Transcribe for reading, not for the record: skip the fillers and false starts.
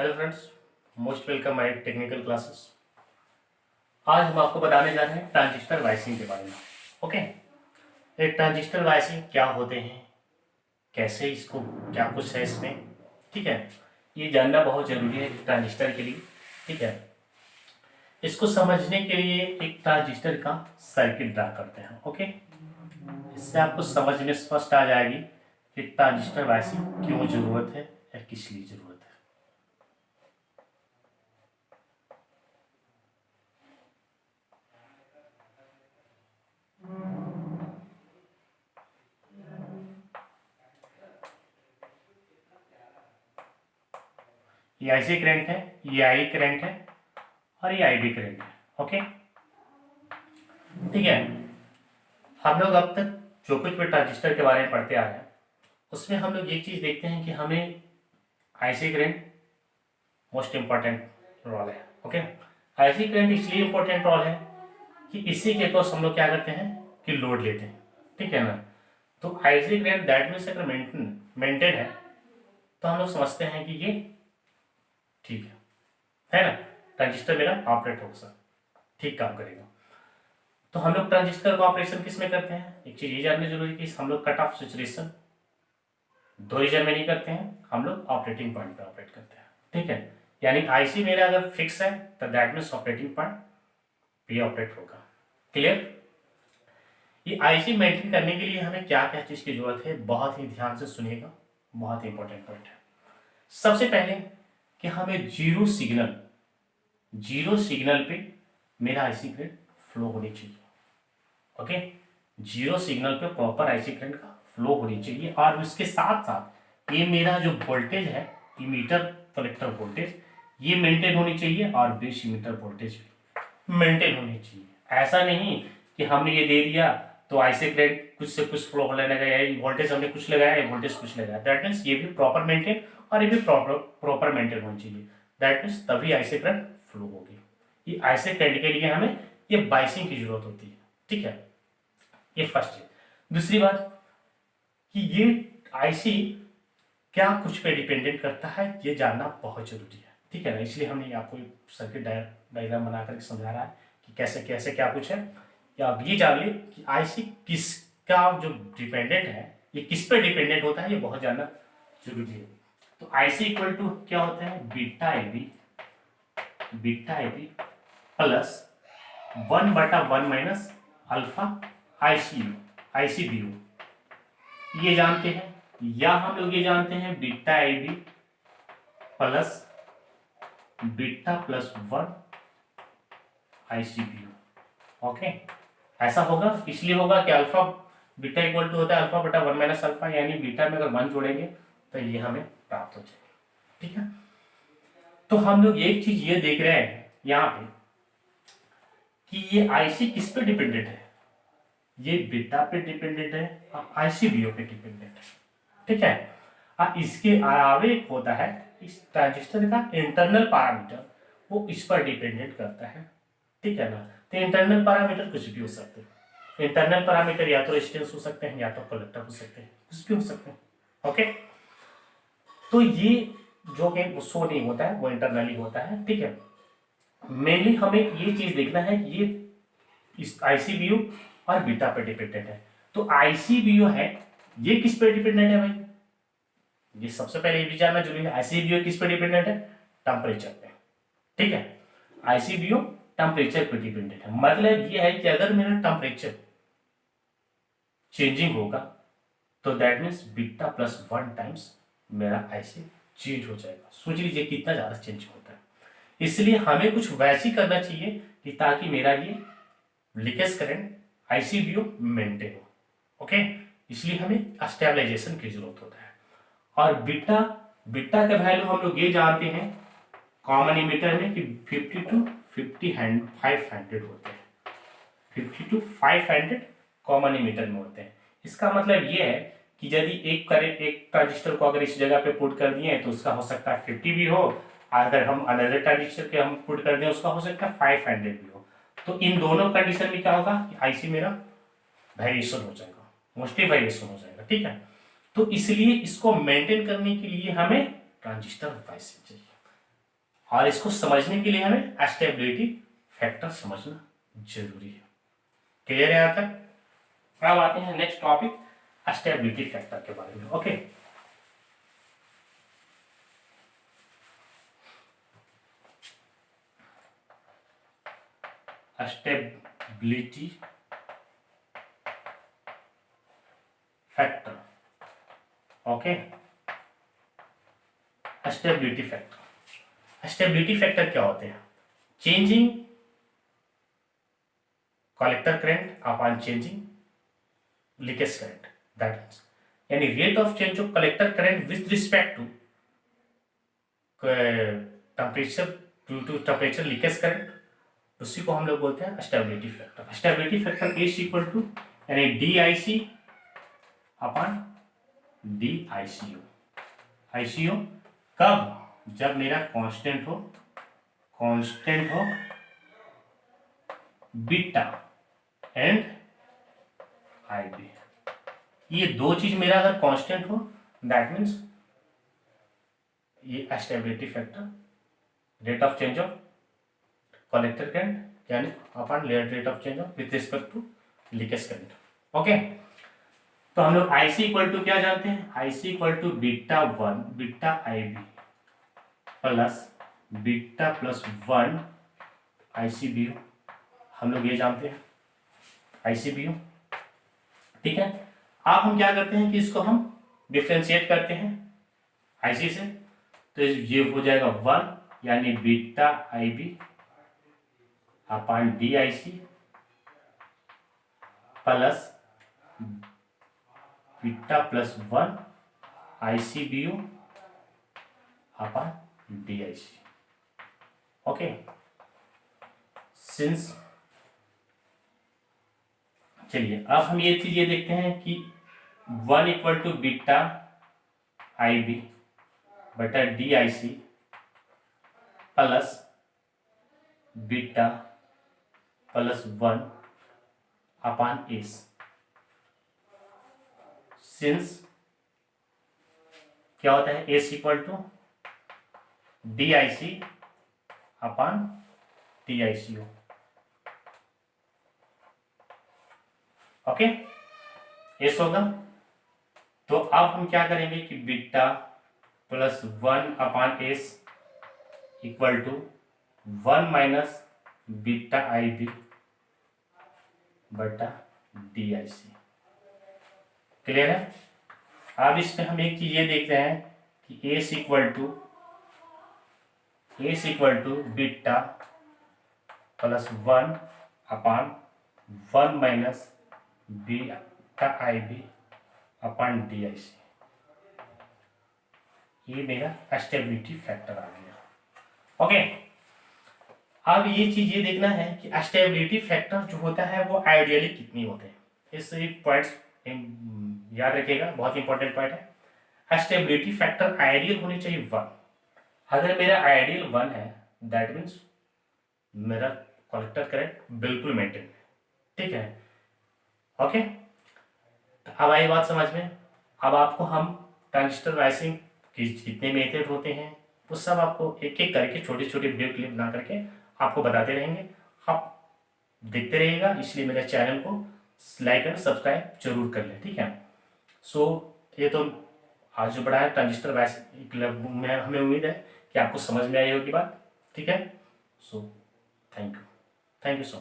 Hello friends, most welcome my technical classes. आज हम आपको बताने जा रहे हैं ट्रांजिस्टर वाइसिंग के बारे में। ओके, एक ट्रांजिस्टर वाइसिंग क्या होते हैं, कैसे इसको, क्या कुछ है इसमें, ठीक है। ये जानना बहुत जरूरी है ट्रांजिस्टर के लिए, ठीक है। इसको समझने के लिए एक ट्रांजिस्टर का सर्किट ड्रा करते हैं। ओके, इससे आपको समझ में स्पष्ट आ जाएगी कि ट्रांजिस्टर वाइसिंग क्यों जरूरत है या किस लिए जरूरत है। ये आईसी करंट है, ये आई करंट है और ये आईबी करंट है। ओके, ठीक है। हम लोग अब तक जो कुछ भी ट्रांजिस्टर के बारे में पढ़ते आ रहे हैं उसमें हम लोग एक चीज देखते हैं कि हमें IC current most important role है। ओके, आईसी करंट इसलिए इंपॉर्टेंट रोल है कि इसी के अक्रॉस हम लोग क्या करते हैं कि लोड लेते हैं, ठीक है ना। तो आईसी करंट दैट मीन्स अगर मेंटेन है तो हम लोग समझते हैं कि ये ठीक है ना, ट्रांजिस्टर मेरा ऑपरेट होगा, ठीक काम करेगा। तो हम लोग ट्रांजिस्टर का ऑपरेशन किस में करते हैं, एक चीज ये जानना जरूरी है कि हम लोग कट ऑफ सैचुरेशन दो रीजन में नहीं करते हैं, हम लोग ऑपरेटिंग पॉइंट पे ऑपरेट करते हैं, ठीक है। यानी आईसी मेरा अगर फिक्स है तो दैट मीन्स ऑपरेटिंग पॉइंट पे ऑपरेट होगा। क्लियर। ये आईसी मेंटेन करने के लिए हमें क्या क्या चीज की जरूरत है, बहुत ही ध्यान से सुनिएगा, बहुत ही इंपॉर्टेंट पॉइंट है। सबसे पहले कि हमें जीरो सिग्नल पे मेरा आईसी करंट फ्लो होनी चाहिए। ओके, जीरो सिग्नल पे प्रॉपर आईसी करंट का फ्लो होनी चाहिए और उसके साथ साथ ये मेरा जो वोल्टेज है, इमीटर कलेक्टर वोल्टेज, ये मेंटेन होनी चाहिए और बेस इमीटर वोल्टेज भी मेंटेन होनी चाहिए। ऐसा नहीं कि हमने ये दे दिया तो आईसी करंट कुछ से कुछ फ्लो होने लगा, वोल्टेज हमने कुछ लगाया, वोल्टेज कुछ लगाया। दैट मीन्स ये भी प्रॉपर मेंटेन और ये भी प्रॉपर मेंटेन होनी चाहिए। दैट मीन्स तभी आईसी करंट फ्लो होगी। ये आईसी करंट के लिए हमें ये बाइसिंग की जरूरत होती है, ठीक है। ये फर्स्ट है। दूसरी बात कि ये आईसी क्या कुछ पे डिपेंडेंट करता है, ये जानना बहुत जरूरी है, ठीक है ना। इसलिए हमने आपको सर्किट डायग्राम बना करके समझा रहा है कि कैसे कैसे क्या कुछ है। या आप ये जान ले कि आईसी किसका जो डिपेंडेंट है, ये किस पे डिपेंडेंट होता है, ये बहुत जानना जरूरी है। तो आईसी इक्वल टू क्या होता है, beta IB plus 1/1 minus alpha ICBU, ये जानते हैं। या हम लोग ये जानते हैं beta IB plus beta plus 1 ICBU. Okay, ऐसा होगा, इसलिए होगा कि अल्फा बीटा इक्वल टू होता है अल्फा बटा 1 माइनस अल्फा, यानी बीटा में अगर 1 जोड़ेंगे तो ये हमें प्राप्त हो जाएगा, ठीक है। तो हम लोग एक चीज ये देख रहे हैं यहां पे कि ये आईसी किस पे डिपेंडेंट है, ये बीटा पे डिपेंडेंट है और आईसीबीओ पे डिपेंडेंट है, ठीक है। और इसके अलावे एक होता है इस ट्रांजिस्टर का इंटरनल पैरामीटर, वो इस पर डिपेंडेंट करता है, ठीक है ना। तो इंटरनल पैरामीटर कुछ भी हो सकते हैं। इंटरनल पैरामीटर या तो रेजिस्टेंस हो सकते हैं, या तो कलेक्टर हो सकते हैं, कुछ भी हो सकते हैं। ओके, तो ये जो कि शो नहीं होता है वो इंटरनली होता है, ठीक है। मेनली हमें ये चीज देखना है कि ये इस आईसीबीयू और बीटा पे डिपेंडेंट है। तो आईसीबीयू है, ये किस पे डिपेंडेंट है भाई, ये सबसे पहले ये भी जानना जरूरी है। आईसीबीयू किस पे डिपेंडेंट है, टेम्परेचर पे, ठीक है। आईसीबीयू टेम्परेचर पे डिपेंडेंट है। मतलब ये है कि अगर मेरा टेम्परेचर चेंजिंग होगा तो that means beta plus 1 times मेरा आईसी चेंज हो जाएगा। सोच लीजिए कितना ज्यादा चेंज होता है। इसलिए हमें कुछ वैसी करना चाहिए कि ताकि मेरा ये लीकेज करंट आईसीबीयू मेंटेन हो। ओके, इसलिए हमें स्टेबलाइजेशन की जरूरत होता है। और बीटा बीटा का वैल्यू हम लोग ये जानते हैं कॉमन इमीटर में कि 50 to 500 होते हैं। 50 to 500 कॉमन इमीटर में होते हैं। इसका मतलब ये है कि यदि एक ट्रांजिस्टर को अगर इस जगह पे पुट कर दिए तो उसका हो सकता है 50 भी हो, अगर हम अनदर ट्रांजिस्टर के हम पुट कर दें उसका हो सकता है 500 भी हो। तो इन दोनों कंडीशन में क्या होगा कि आईसी मेरा वेरिएशन हो जाएगा, मोस्टली वेरिएशन हो जाएगा, ठीक है। तो इसलिए इसको मेंटेन करने के लिए हमें ट्रांजिस्टर वाइसिंग चाहिए। और इसको समझने के लिए हमें स्टेबिलिटी फैक्टर समझना जरूरी है। क्लियर है यहाँ तक? अब आते हैं नेक्स्ट टॉपिक स्टेबिलिटी फैक्टर के बारे में। Okay, stability factor. Okay, stability factor, stability factor क्या होते हैं? Changing collector current upon changing leakage current, that means यानी rate of change of collector current with respect to temperature, due to temperature leakage current, उसी को हम लोग बोलते हैं stability factor. Stability factor is equal to यानी D I C upon D I C O. I C O कब? जब मेरा कांस्टेंट हो बीटा एंड आई बी, ये दो चीज मेरा अगर कांस्टेंट हो, दैट मीन्स ये stability factor, rate of change of collector current यानी upon rate of change of with respect to leakage current. Okay, तो हम लोग आईसी इक्वल टू क्या जानते हैं? IC equal to beta 1 beta I B plus beta plus 1 IC B U, हम लोग ये जानते हैं आईसी बी यू। ठीक है, अब हम क्या करते हैं कि इसको हम डिफ्रेंशिएट करते हैं आईसी से, तो ये हो जाएगा 1 यानी beta I B upon D I C plus beta plus 1 I C B U upon D I C. Okay, since चलिए अब हम ये चीज ये देखते हैं कि 1 equal to beta I B बटा D I C plus beta plus 1 upon S, since क्या होता है? S equal to D I C upon T I C O. Okay, S होगा, तो अब हम क्या करेंगे कि beta plus 1 upon S equal to 1 minus beta I B बटा डी आई सी। क्लियर है? अब इसमें हम एक चीज ये देख रहे हैं कि S equal to beta plus 1 upon 1 minus beta I B upon D I C, ये मेरा स्टेबिलिटी फैक्टर आ गया। ओके, अब ये चीज ये देखना है कि स्टेबिलिटी फैक्टर जो होता है वो आइडियली कितनी होते हैं। इस एक पॉइंट्स याद रखिएगा, बहुत इंपॉर्टेंट पॉइंट है। स्टेबिलिटी फैक्टर आइडियल होनी चाहिए 1। अगर मेरा आइडियल 1 है, दैट मीन्स मेरा कलेक्टर करंट बिल्कुल मेंटेन है। ठीक है, ओके, अब आई बात समझ में। अब आपको हम ट्रांजिस्टर वाइसिंग की कितने मेथड होते हैं वो सब आपको एक एक करके छोटे छोटे वीडियो क्लिप बना करके आपको बताते रहेंगे, आप देखते रहिएगा। इसलिए मेरे चैनल को लाइक और सब्सक्राइब जरूर कर लें। ठीक है, सो ये तो आज जो पढ़ा है ट्रांजिस्टर वाइसिंग में, हमें उम्मीद है कि आपको समझ में आई होगी बात। ठीक है, so thank you so much.